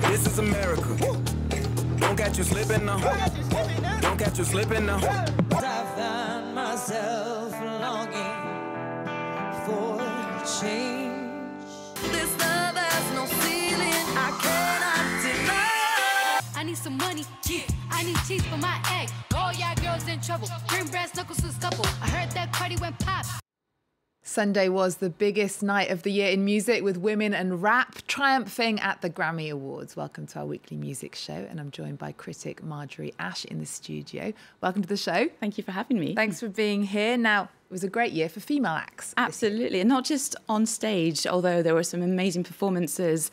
This is America. Don't catch you slipping now. Don't catch you slipping now. I found myself longing for change. This love has no ceiling, I cannot deny. I need some money, yeah. I need cheese for my egg. Oh yeah, girls in trouble. Green brass knuckles to scuffle. I heard that party went pop. Sunday was the biggest night of the year in music, with women and rap triumphing at the Grammy Awards. Welcome to our weekly music show, and I'm joined by critic Marjorie Hache in the studio. Welcome to the show. Thank you for having me. Thanks for being here. Now, it was a great year for female acts. Absolutely, and not just on stage, although there were some amazing performances.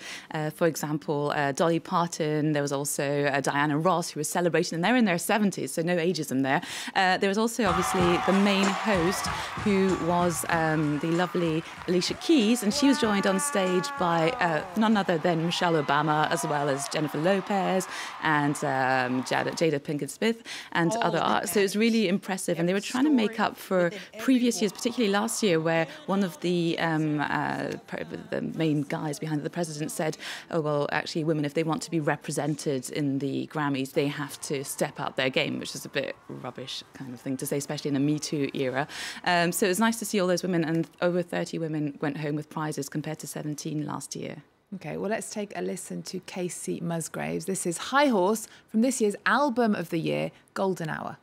For example, Dolly Parton. There was also Diana Ross, who was celebrating, and they're in their 70s, so no ageism there. There was also, obviously, the main host, who was the lovely Alicia Keys, and she was joined on stage by none other than Michelle Obama, as well as Jennifer Lopez and Jada Pinkett Smith and other artists. So it was really impressive, and they were trying to make up for previous years, particularly last year, where one of the main guys behind the president said, oh, well, actually, women, if they want to be represented in the Grammys, they have to step up their game, which is a bit rubbish kind of thing to say, especially in the Me Too era. So it was nice to see all those women, and over 30 women went home with prizes compared to 17 last year. OK, well, let's take a listen to Casey Musgraves. This is High Horse from this year's Album of the Year, Golden Hour.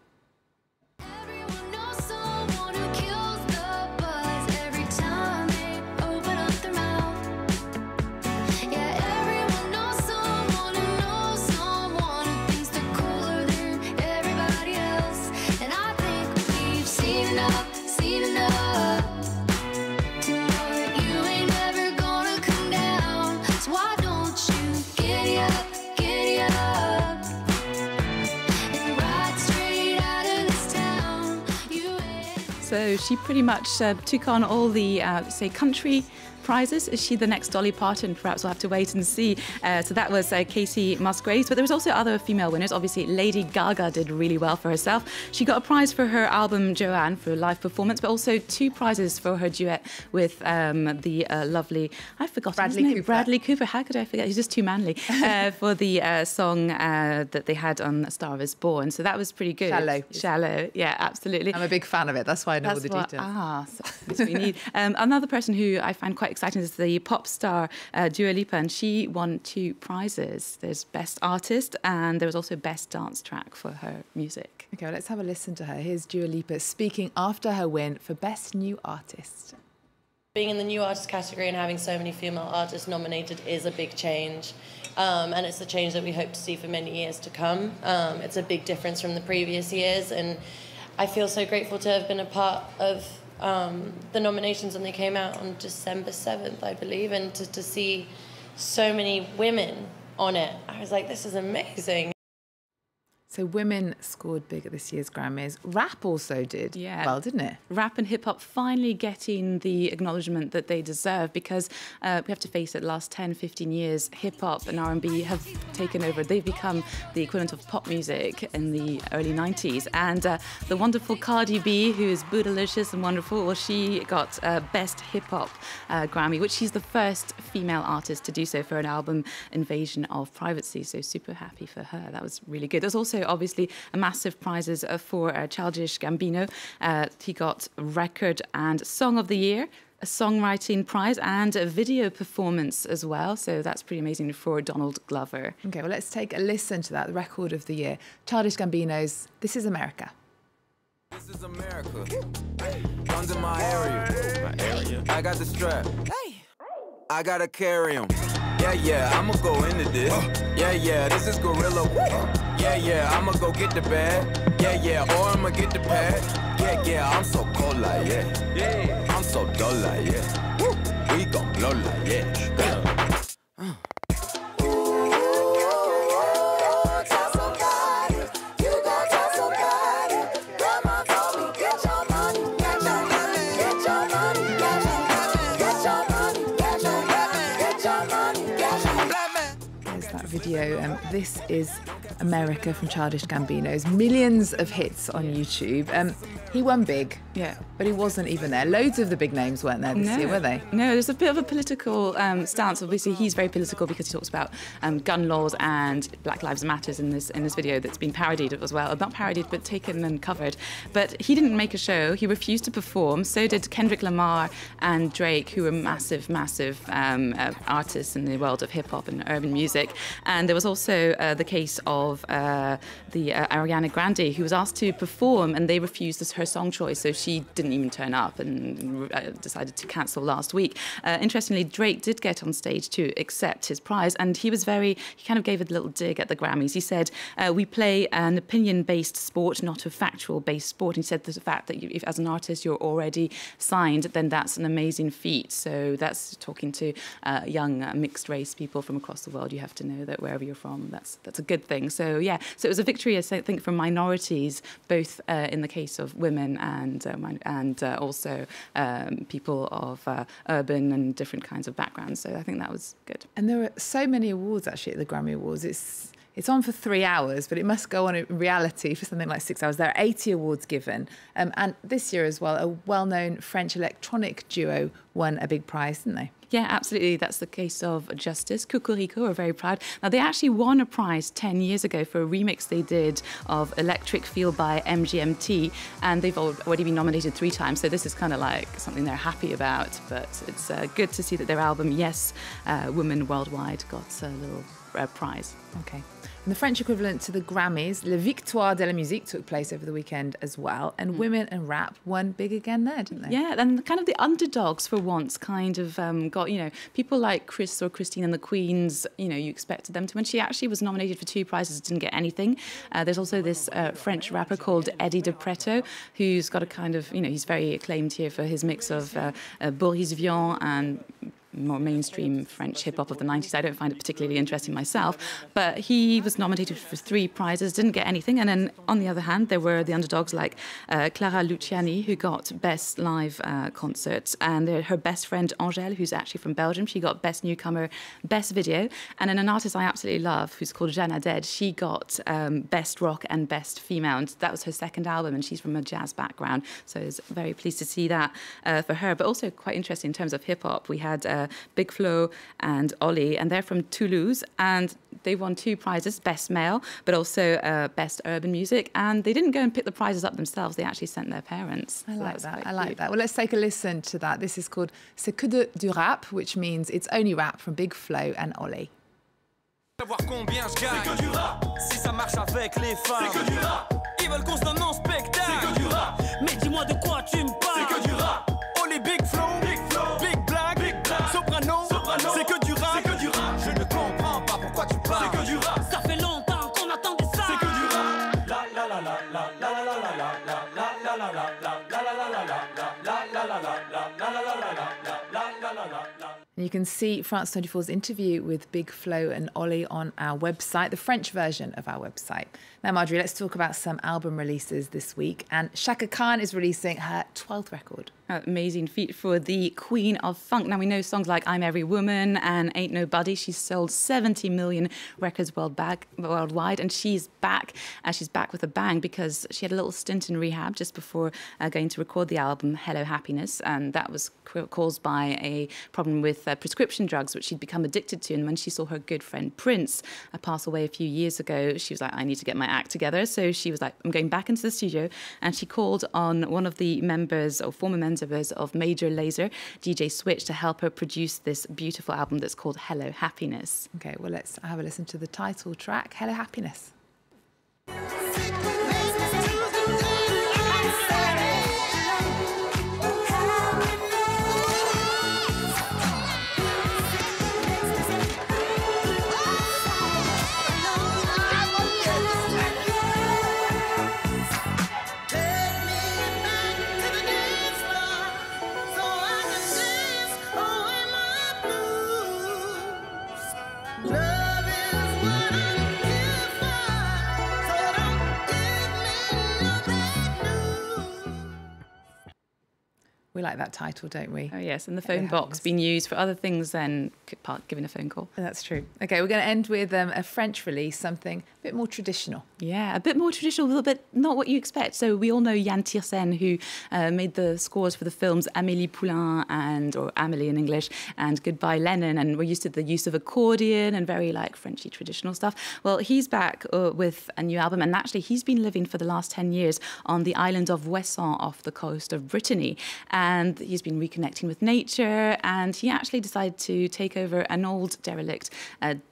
So she pretty much took on all the, say, country prizes. Is she the next Dolly Parton? Perhaps we'll have to wait and see. So that was Casey Musgraves. But there was also other female winners. Obviously, Lady Gaga did really well for herself. She got a prize for her album Joanne for live performance, but also 2 prizes for her duet with the lovely, I forgot Bradley his name. Cooper. Bradley Cooper. How could I forget? He's just too manly. For the song that they had on A Star Is Born. So that was pretty good. Shallow. Shallow. Yeah, absolutely. I'm a big fan of it. That's why I know all the details. So that's what we need. Another person who I find quite exciting is the pop star Dua Lipa, and she won 2 prizes. There's Best Artist, and there was also Best Dance Track for her music. OK, well, let's have a listen to her. Here's Dua Lipa speaking after her win for Best New Artist. Being in the new artist category and having so many female artists nominated is a big change. And it's a change that we hope to see for many years to come. It's a big difference from the previous years, and I feel so grateful to have been a part of the nominations when they came out on December 7th, I believe, and to see so many women on it. I was like, this is amazing. So women scored big at this year's Grammys. Rap also did well, didn't it? Rap and hip-hop finally getting the acknowledgement that they deserve, because we have to face it, last 10, 15 years, hip-hop and R&B have taken over. They've become the equivalent of pop music in the early 90s. And the wonderful Cardi B, who is bootylicious and wonderful, well, she got Best Hip-Hop Grammy, which she's the first female artist to do so for an album, Invasion of Privacy. So super happy for her. That was really good. There's also obviously a massive prizes for Childish Gambino. He got Record and Song of the Year, a songwriting prize, and a video performance as well. So that's pretty amazing for Donald Glover. OK, well, let's take a listen to that, the Record of the Year. Childish Gambino's This Is America. This is America. Guns in my area. I got the strap. I gotta carry 'em. Yeah, I'ma go into this. Yeah, this is gorilla. Yeah, I'ma go get the bag. Yeah, or I'ma get the pad. Yeah, I'm so cold like, yeah. I'm so dull like, yeah. We gon' blow like, yeah. Video This is America from Childish Gambino's millions of hits on YouTube. He won big, but he wasn't even there. Loads of the big names weren't there this year, were they? No, there's a bit of a political stance. Obviously, he's very political because he talks about gun laws and Black Lives Matters in this video that's been parodied as well. Not parodied, but taken and covered. But he didn't make a show. He refused to perform. So did Kendrick Lamar and Drake, who were massive artists in the world of hip-hop and urban music. And there was also the case of the Ariana Grande, who was asked to perform, and they refused her song choice, so she didn't even turn up and decided to cancel last week. Interestingly, Drake did get on stage to accept his prize, and he kind of gave a little dig at the Grammys. He said, we play an opinion-based sport, not a factual-based sport. And he said the fact that if as an artist you're already signed, then that's an amazing feat. So that's talking to young mixed-race people from across the world. You have to know that wherever you're from, that's a good thing. So yeah, so it was a victory, I think, for minorities, both in the case of women and also people of urban and different kinds of backgrounds. So I think that was good. And there were so many awards actually at the Grammy Awards. It's on for 3 hours, but it must go on in reality for something like 6 hours. There are 80 awards given. And this year as well, a well-known French electronic duo won a big prize, didn't they? Yeah, absolutely. That's the case of Justice. Cocorico are very proud. Now, they actually won a prize 10 years ago for a remix they did of Electric Feel by MGMT, and they've already been nominated 3 times, so this is kind of like something they're happy about. But it's good to see that their album, Yes, Women Worldwide, got a little prize. Okay. And the French equivalent to the Grammys, Le Victoire de la Musique, took place over the weekend as well. And women and rap won big again there, didn't they? Yeah, and kind of the underdogs for once kind of got, people like Chris or Christine and the Queens, you expected them to win. She actually was nominated for 2 prizes, didn't get anything. There's also this French rapper called Eddie de Pretto, who's got a kind of, he's very acclaimed here for his mix of Boris Vian and more mainstream French hip-hop of the 90s. I don't find it particularly interesting myself, but he was nominated for 3 prizes, didn't get anything. And then on the other hand, there were the underdogs like Clara Luciani, who got Best Live Concert, and her best friend Angèle, who's actually from Belgium, she got Best Newcomer, Best Video. And then an artist I absolutely love, who's called Jeanne Haddad, she got Best Rock and Best Female, and that was her 2nd album, and she's from a jazz background, so I was very pleased to see that for her. But also quite interesting in terms of hip-hop, we had Big Flo and Ollie, and they're from Toulouse, and they won 2 prizes, Best Male, but also Best Urban Music, and they didn't go and pick the prizes up themselves, they actually sent their parents. I like that. Well, let's take a listen to that. This is called C'est que du rap, which means it's only rap, from Big Flo and Ollie. Savoir combien je gagne, c'est que du rap. Si ça marche avec les femmes, c'est que du rap. Ils veulent qu'on se donne en spectacle, c'est que du rap. Mais dis-moi de quoi tu me parles, c'est que du rap. Ollie, Big Flo, Big Black, Soprano, c'est que du rap, c'est que du rap. Je ne comprends pas pourquoi tu parles, c'est que du rap. Ça fait longtemps qu'on attendait ça, c'est que du rap. La la la la la la la la la la la la la la And you can see France 24's interview with Big Flo and Ollie on our website, the French version of our website. Now, Marjorie, let's talk about some album releases this week. And Chaka Khan is releasing her 12th record. Amazing feat for the Queen of Funk. Now, we know songs like I'm Every Woman and Ain't Nobody. She's sold 70 million records worldwide, and she's back. She's back with a bang because she had a little stint in rehab just before going to record the album Hello Happiness, and that was caused by a problem with prescription drugs, which she'd become addicted to. And when she saw her good friend Prince pass away a few years ago, she was like, I need to get my act together. So she was like, I'm going back into the studio, and she called on one of the members or former members of Major Lazer, DJ Switch, to help her produce this beautiful album that's called Hello Happiness. Okay, well, let's have a listen to the title track, Hello Happiness. Love is what I'm here for. We like that title, don't we? Oh, yes. And the phone box being used for other things than giving a phone call. That's true. OK, we're going to end with a French release, something a bit more traditional. Yeah, a bit more traditional, a little bit not what you expect. So we all know Yann Tiersen, who made the scores for the films Amélie Poulain or Amélie in English, and Goodbye Lenin. And we're used to the use of accordion and very like Frenchy traditional stuff. Well, he's back with a new album. And actually, he's been living for the last 10 years on the island of Ouessant off the coast of Brittany. And he's been reconnecting with nature, and he actually decided to take over an old derelict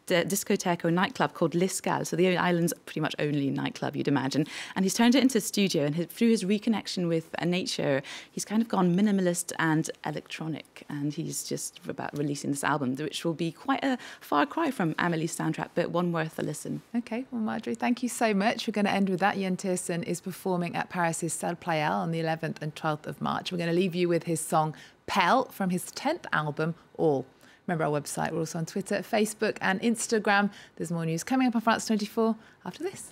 discotheque or nightclub called L'Escale. So the island's pretty much only nightclub, you'd imagine. And he's turned it into a studio, and through his reconnection with nature, he's kind of gone minimalist and electronic. And he's just about releasing this album, which will be quite a far cry from Amélie's soundtrack, but one worth a listen. OK, well, Marjorie, thank you so much. We're going to end with that. Yann Tiersen is performing at Paris's Salle Pleyel on the 11th and 12th of March. We're going to leave you with his song Pelle from his 10th album, All. Remember our website. We're also on Twitter, Facebook and Instagram. There's more news coming up on France 24 after this.